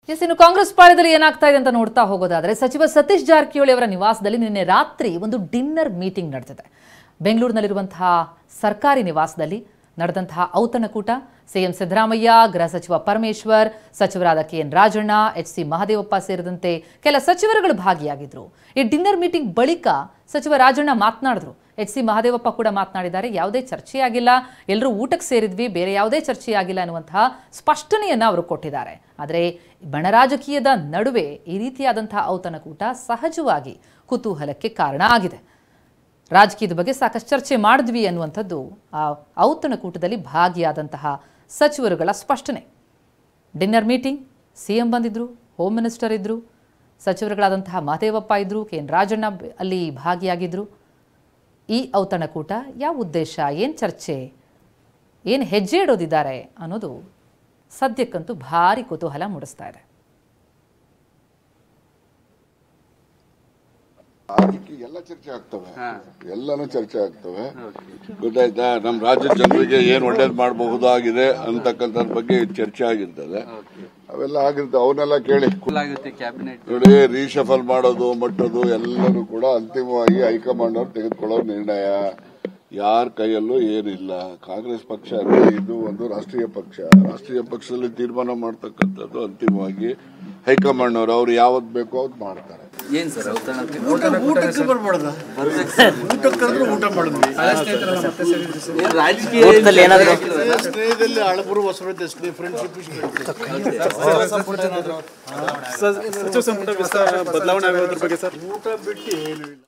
ಇನ್ನು ಕಾಂಗ್ರೆಸ್ ಪಾಳ್ಯದಲ್ಲಿ ಏನಾಗ್ತಾ ಇದೆ ಅಂತ ನೋಡ್ತಾ ಹೋಗೋದಾದ್ರೆ ಸಚಿವ ಸತೀಶ್ ಜಾರಕಿಹೊಳಿ ಅವರ ನಿವಾಸದಲ್ಲಿ ನಿನ್ನೆ ರಾತ್ರಿ ಒಂದು ಡಿನ್ನರ್ ಮೀಟಿಂಗ್ ನಡೆದಿದೆ. ಬೆಂಗಳೂರಿನಲ್ಲಿರುವಂತಹ ಸರ್ಕಾರಿ ನಿವಾಸದಲ್ಲಿ ನಡೆದಂತಹ ಔತಣಕೂಟ ಸಿಎಂ ಸಿದ್ದರಾಮಯ್ಯ, ಗೃಹ ಸಚಿವ ಪರಮೇಶ್ವರ್, ಸಚಿವರಾದ ಕೆಎನ್ ರಾಜಣ್ಣ, ಎಚ್.ಸಿ. ಮಹದೇವಪ್ಪ ಸೇರಿದಂತೆ ಕೆಲ ಸಚಿವರುಗಳು ಭಾಗಿಯಾಗಿದ್ರು. ಈ ಡಿನ್ನರ್ ಮೀಟಿಂಗ್ ಬಳಿಕ ಸಚಿವ ರಾಜಣ್ಣ ಮಾತನಾಡಿದ್ರು. ಎಚ್.ಸಿ. ಮಹದೇವಪ್ಪ ಕೂಡ ಮಾತನಾಡಿದ್ದಾರೆ. ಯಾವುದೇ ಚರ್ಚೆಯಾಗಿಲ್ಲ, ಎಲ್ಲರೂ ಊಟಕ್ಕೆ ಸೇರಿದ್ವಿ, ಬೇರೆ ಯಾವುದೇ ಚರ್ಚೆಯಾಗಿಲ್ಲ ಅನ್ನುವಂತಹ ಸ್ಪಷ್ಟನೆಯನ್ನ ಅವರು ಕೊಟ್ಟಿದ್ದಾರೆ. ಆದರೆ ಬಣ ರಾಜಕೀಯದ ನಡುವೆ ಈ ರೀತಿಯಾದಂತಹ ಔತಣಕೂಟ ಸಹಜವಾಗಿ ಕುತೂಹಲಕ್ಕೆ ಕಾರಣ ಆಗಿದೆ. ರಾಜಕೀಯದ ಬಗ್ಗೆ ಸಾಕಷ್ಟು ಚರ್ಚೆ ಮಾಡಿದ್ವಿ ಅನ್ನುವಂಥದ್ದು ಆ ಔತಣಕೂಟದಲ್ಲಿ ಭಾಗಿಯಾದಂತಹ ಸಚಿವರುಗಳ ಸ್ಪಷ್ಟನೆ. ಡಿನ್ನರ್ ಮೀಟಿಂಗ್, ಸಿಎಂ ಬಂದಿದ್ರು, ಹೋಮ್ ಮಿನಿಸ್ಟರ್ ಇದ್ರು, ಸಚಿವರುಗಳಾದಂತಹ ಮಹದೇವಪ್ಪ ಇದ್ರು, ಕೆಎನ್ ರಾಜಣ್ಣ ಅಲ್ಲಿ ಭಾಗಿಯಾಗಿದ್ರು. ಈ ಔತಣಕೂಟ ಯಾವ ಉದ್ದೇಶ, ಏನು ಚರ್ಚೆ, ಏನು ಹೆಜ್ಜೆ ಇಡೋದಿದ್ದಾರೆ ಅನ್ನೋದು ಸದ್ಯಕ್ಕಂತೂ ಭಾರಿ ಕುತೂಹಲ ಮೂಡಿಸ್ತಾ ಇದೆ. ಎಲ್ಲ ಚರ್ಚೆ ಆಗ್ತವೆ, ಎಲ್ಲಾನು ಚರ್ಚೆ ಆಗ್ತವೆ. ಗೊತ್ತಾಯ್ತಾ? ನಮ್ಮ ರಾಜ್ಯದ ಜನರಿಗೆ ಏನ್ ಒಳ್ಳೇದು ಮಾಡಬಹುದಾಗಿದೆ ಅಂತಕ್ಕಂಥದ್ರ ಬಗ್ಗೆ ಚರ್ಚೆ ಆಗಿರ್ತದೆ. ಅವೆಲ್ಲ ಆಗಿರ್ತದೆ, ಅವನ್ನೆಲ್ಲ ಕೇಳಿ ನೋಡಿ. ರೀಶಫಲ್ ಮಾಡೋದು ಮಟ್ಟೋದು ಎಲ್ಲರೂ ಕೂಡ ಅಂತಿಮವಾಗಿ ಹೈಕಮಾಂಡ್ ಅವರು ತೆಗೆದುಕೊಳ್ಳೋ ನಿರ್ಣಯ. ಯಾರ ಕೈಯಲ್ಲೂ ಏನಿಲ್ಲ. ಕಾಂಗ್ರೆಸ್ ಪಕ್ಷ ಅಂದ್ರೆ ಇದು ಒಂದು ರಾಷ್ಟ್ರೀಯ ಪಕ್ಷ. ರಾಷ್ಟ್ರೀಯ ಪಕ್ಷದಲ್ಲಿ ತೀರ್ಮಾನ ಮಾಡ್ತಕ್ಕಂಥದ್ದು ಅಂತಿಮವಾಗಿ ಹೈಕಮಾಂಡ್ ಅವರು. ಅವ್ರು ಯಾವತ್ ಬೇಕೋ ಅವ್ರು ಮಾಡ್ತಾರೆ. ಏನ್ ಸರ್ ಊಟಕ್ಕೆ ಬರ್ಬಾರ್ದ? ಊಟಕ್ಕೆ ಕರೆದ್ರೆ ಊಟ ಮಾಡಿದ್ವಿ. ಸ್ನೇಹದಲ್ಲಿ ಹಳಬರು ಹೊಸಬರು ಫ್ರೆಂಡ್ಶಿಪ್ ಸಚಿವ ಸಂಪುಟ ಬದಲಾವಣೆ ಆಗೋದ್ರ ಬಗ್ಗೆ ಸರ್ ಊಟ ಬಿಟ್ಟು ಏನೂ ಇಲ್ಲ.